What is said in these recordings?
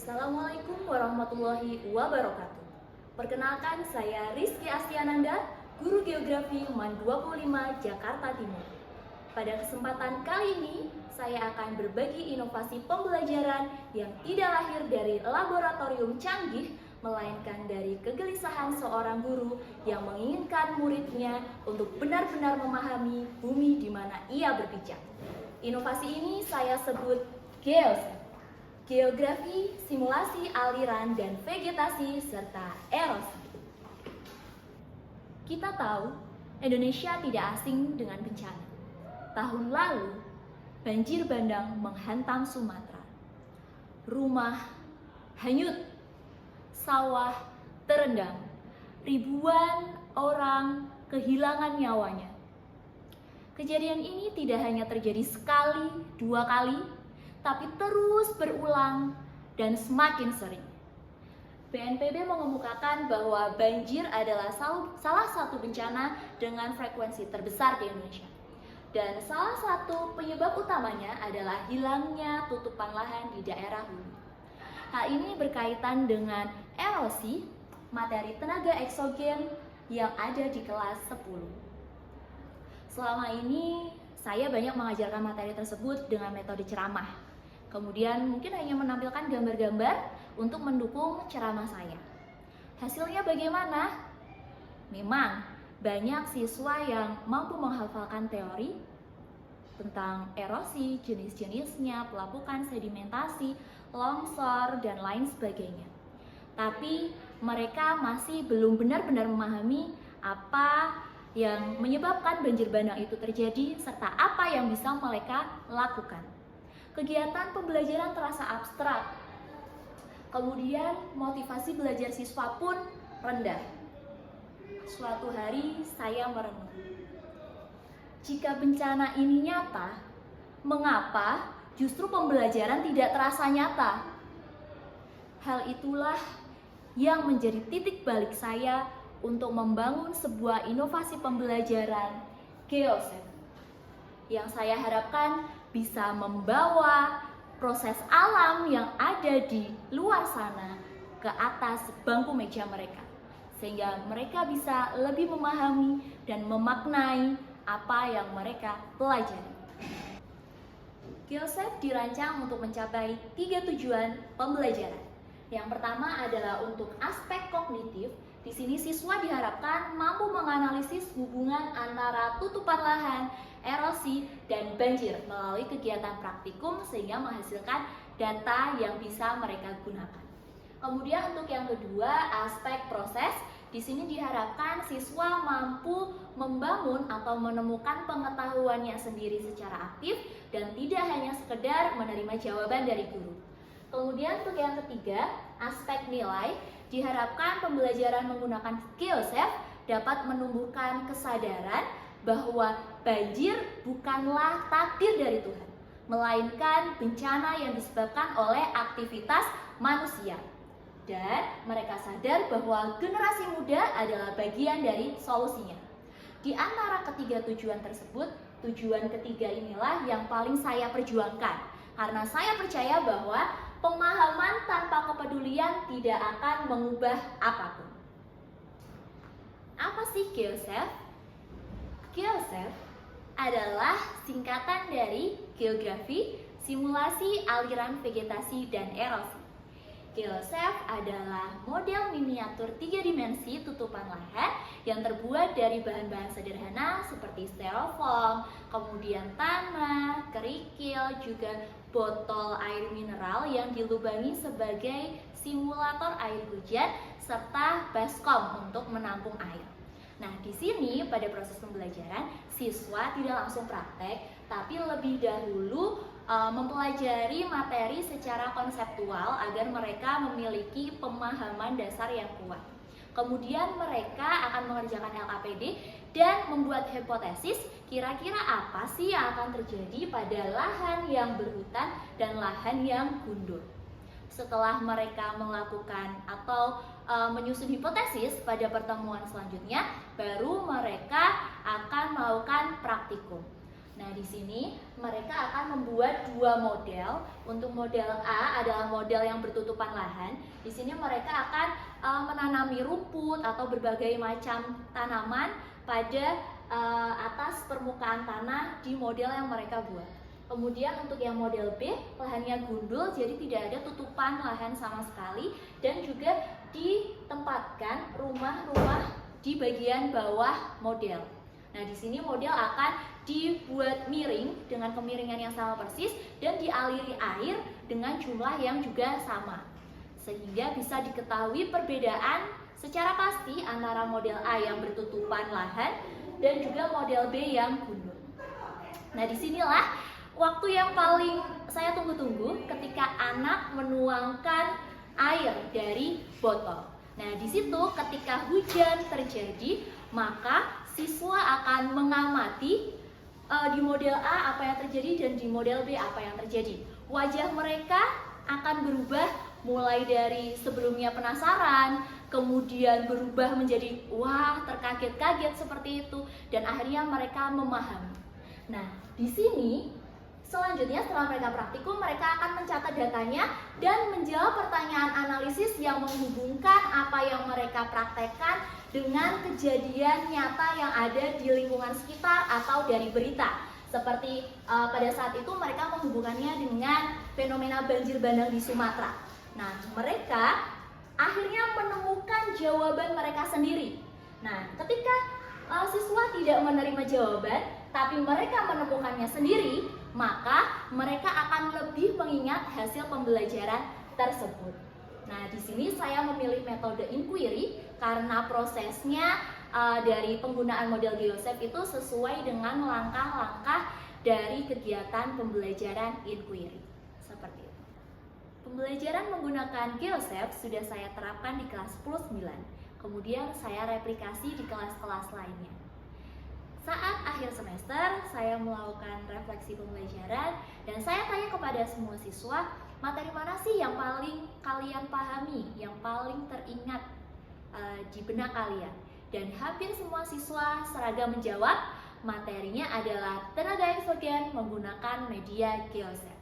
Assalamualaikum warahmatullahi wabarakatuh. Perkenalkan, saya Rizky Astiananda, Guru Geografi MAN 25 Jakarta Timur. Pada kesempatan kali ini, saya akan berbagi inovasi pembelajaran yang tidak lahir dari laboratorium canggih, melainkan dari kegelisahan seorang guru yang menginginkan muridnya untuk benar-benar memahami bumi di mana ia berpijak. Inovasi ini saya sebut GEOS. Geografi, simulasi aliran dan vegetasi, serta erosi. Kita tahu, Indonesia tidak asing dengan bencana. Tahun lalu, banjir bandang menghantam Sumatera. Rumah hanyut, sawah terendam, ribuan orang kehilangan nyawanya. Kejadian ini tidak hanya terjadi sekali, dua kali, tapi terus berulang dan semakin sering. BNPB mengemukakan bahwa banjir adalah salah satu bencana dengan frekuensi terbesar di Indonesia. Dan salah satu penyebab utamanya adalah hilangnya tutupan lahan di daerah hulu. Hal ini berkaitan dengan erosi materi tenaga eksogen yang ada di kelas 10. Selama ini saya banyak mengajarkan materi tersebut dengan metode ceramah. Kemudian mungkin hanya menampilkan gambar-gambar untuk mendukung ceramah saya. Hasilnya bagaimana? Memang banyak siswa yang mampu menghafalkan teori tentang erosi, jenis-jenisnya, pelapukan sedimentasi, longsor, dan lain sebagainya. Tapi mereka masih belum benar-benar memahami apa yang menyebabkan banjir bandang itu terjadi serta apa yang bisa mereka lakukan. Kegiatan pembelajaran terasa abstrak. Kemudian motivasi belajar siswa pun rendah. Suatu hari saya merenung. Jika bencana ini nyata, mengapa justru pembelajaran tidak terasa nyata? Hal itulah yang menjadi titik balik saya untuk membangun sebuah inovasi pembelajaran GeoSet yang saya harapkan bisa membawa proses alam yang ada di luar sana ke atas bangku meja mereka, sehingga mereka bisa lebih memahami dan memaknai apa yang mereka pelajari. GeoSet dirancang untuk mencapai 3 tujuan pembelajaran. Yang pertama adalah untuk aspek kognitif. Di sini siswa diharapkan mampu menganalisis hubungan antara tutupan lahan, erosi, dan banjir melalui kegiatan praktikum sehingga menghasilkan data yang bisa mereka gunakan. Kemudian untuk yang kedua, aspek proses. Di sini diharapkan siswa mampu membangun atau menemukan pengetahuannya sendiri secara aktif dan tidak hanya sekedar menerima jawaban dari guru. Kemudian untuk yang ketiga, aspek nilai. Diharapkan pembelajaran menggunakan GeoSet dapat menumbuhkan kesadaran bahwa banjir bukanlah takdir dari Tuhan, melainkan bencana yang disebabkan oleh aktivitas manusia. Dan mereka sadar bahwa generasi muda adalah bagian dari solusinya. Di antara ketiga tujuan tersebut, tujuan ketiga inilah yang paling saya perjuangkan, karena saya percaya bahwa pemahaman tanpa kepedulian tidak akan mengubah apapun. Apa sih GeoSet? GeoSet adalah singkatan dari geografi, simulasi aliran vegetasi, dan erosi. GeoSet adalah model miniatur 3 dimensi tutupan lahan yang terbuat dari bahan-bahan sederhana seperti styrofoam, kemudian tanah, kerikil, juga botol air mineral yang dilubangi sebagai simulator air hujan serta baskom untuk menampung air. Nah, di sini pada proses pembelajaran siswa tidak langsung praktek, tapi lebih dahulu mempelajari materi secara konseptual agar mereka memiliki pemahaman dasar yang kuat. Kemudian mereka akan mengerjakan LKPD dan membuat hipotesis kira-kira apa sih yang akan terjadi pada lahan yang berhutan dan lahan yang gundul. Setelah mereka melakukan atau menyusun hipotesis, pada pertemuan selanjutnya baru mereka akan melakukan praktikum. Nah, di sini mereka akan membuat dua model. Untuk model A adalah model yang bertutupan lahan. Di sini mereka akan menanami rumput atau berbagai macam tanaman pada atas permukaan tanah di model yang mereka buat. Kemudian untuk yang model B, lahannya gundul, jadi tidak ada tutupan lahan sama sekali, dan juga ditempatkan rumah-rumah di bagian bawah model. Nah, di sini model akan dibuat miring dengan kemiringan yang sama persis dan dialiri air dengan jumlah yang juga sama. Sehingga bisa diketahui perbedaan secara pasti antara model A yang bertutupan lahan dan juga model B yang gundul. Nah, disinilah waktu yang paling saya tunggu-tunggu ketika anak menuangkan air dari botol. Nah, di situ ketika hujan terjadi, maka siswa akan mengamati di model A apa yang terjadi dan di model B apa yang terjadi. Wajah mereka akan berubah mulai dari sebelumnya penasaran, kemudian berubah menjadi wah, terkaget-kaget seperti itu, dan akhirnya mereka memahami. Nah, di sini selanjutnya setelah mereka praktikum, mereka akan mencatat datanya dan menjawab pertanyaan analisis yang menghubungkan apa yang mereka praktekkan dengan kejadian nyata yang ada di lingkungan sekitar atau dari berita. Seperti pada saat itu mereka menghubungkannya dengan fenomena banjir bandang di Sumatera. Nah, mereka akhirnya menemukan jawaban mereka sendiri. Nah, ketika siswa tidak menerima jawaban, tapi mereka menemukannya sendiri, maka mereka akan lebih mengingat hasil pembelajaran tersebut. Nah, di sini saya memilih metode inquiry karena prosesnya dari penggunaan model GeoSAP itu sesuai dengan langkah-langkah dari kegiatan pembelajaran inquiry. Seperti itu. Pembelajaran menggunakan GeoSAP sudah saya terapkan di kelas 10-9. Kemudian saya replikasi di kelas-kelas lainnya. Saat akhir semester, saya melakukan refleksi pembelajaran dan saya tanya kepada semua siswa, materi mana sih yang paling kalian pahami, yang paling teringat di benak kalian? Dan hampir semua siswa seragam menjawab, materinya adalah tenaga eksogen menggunakan media GeoSAP.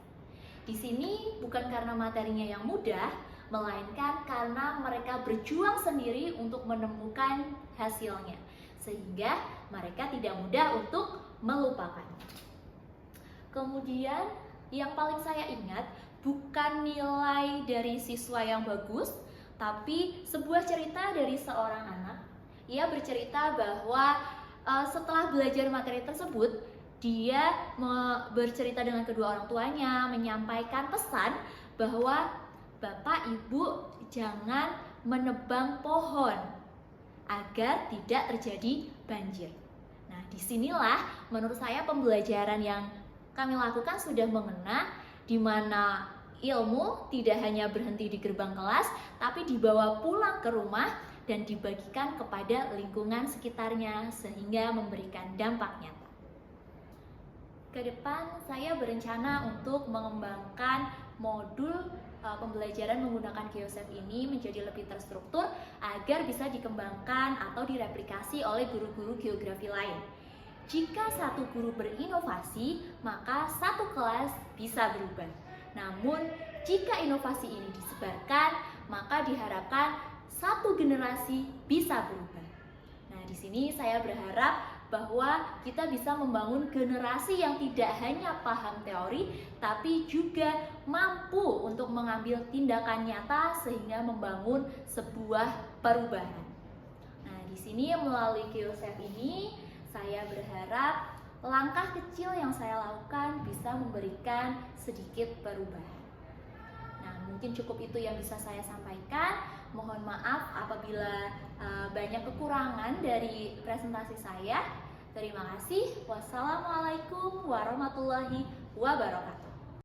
Di sini bukan karena materinya yang mudah, melainkan karena mereka berjuang sendiri untuk menemukan hasilnya, sehingga mereka tidak mudah untuk melupakannya. Kemudian yang paling saya ingat bukan nilai dari siswa yang bagus, tapi sebuah cerita dari seorang anak. Ia bercerita bahwa setelah belajar materi tersebut, dia bercerita dengan kedua orang tuanya, menyampaikan pesan bahwa Bapak Ibu jangan menebang pohon agar tidak terjadi banjir. Nah, disinilah menurut saya pembelajaran yang kami lakukan sudah mengena, di mana ilmu tidak hanya berhenti di gerbang kelas, tapi dibawa pulang ke rumah dan dibagikan kepada lingkungan sekitarnya sehingga memberikan dampak nyata. Ke depan saya berencana untuk mengembangkan modul pembelajaran menggunakan GeoSAP ini menjadi lebih terstruktur agar bisa dikembangkan atau direplikasi oleh guru-guru geografi lain. Jika satu guru berinovasi, maka satu kelas bisa berubah. Namun, jika inovasi ini disebarkan, maka diharapkan satu generasi bisa berubah. Nah, di sini saya berharap bahwa kita bisa membangun generasi yang tidak hanya paham teori, tapi juga mampu untuk mengambil tindakan nyata sehingga membangun sebuah perubahan. Nah, di sini melalui GeoSAP ini, saya berharap langkah kecil yang saya lakukan bisa memberikan sedikit perubahan. Nah, mungkin cukup itu yang bisa saya sampaikan. Mohon maaf apabila banyak kekurangan dari presentasi saya. Terima kasih. Wassalamualaikum warahmatullahi wabarakatuh.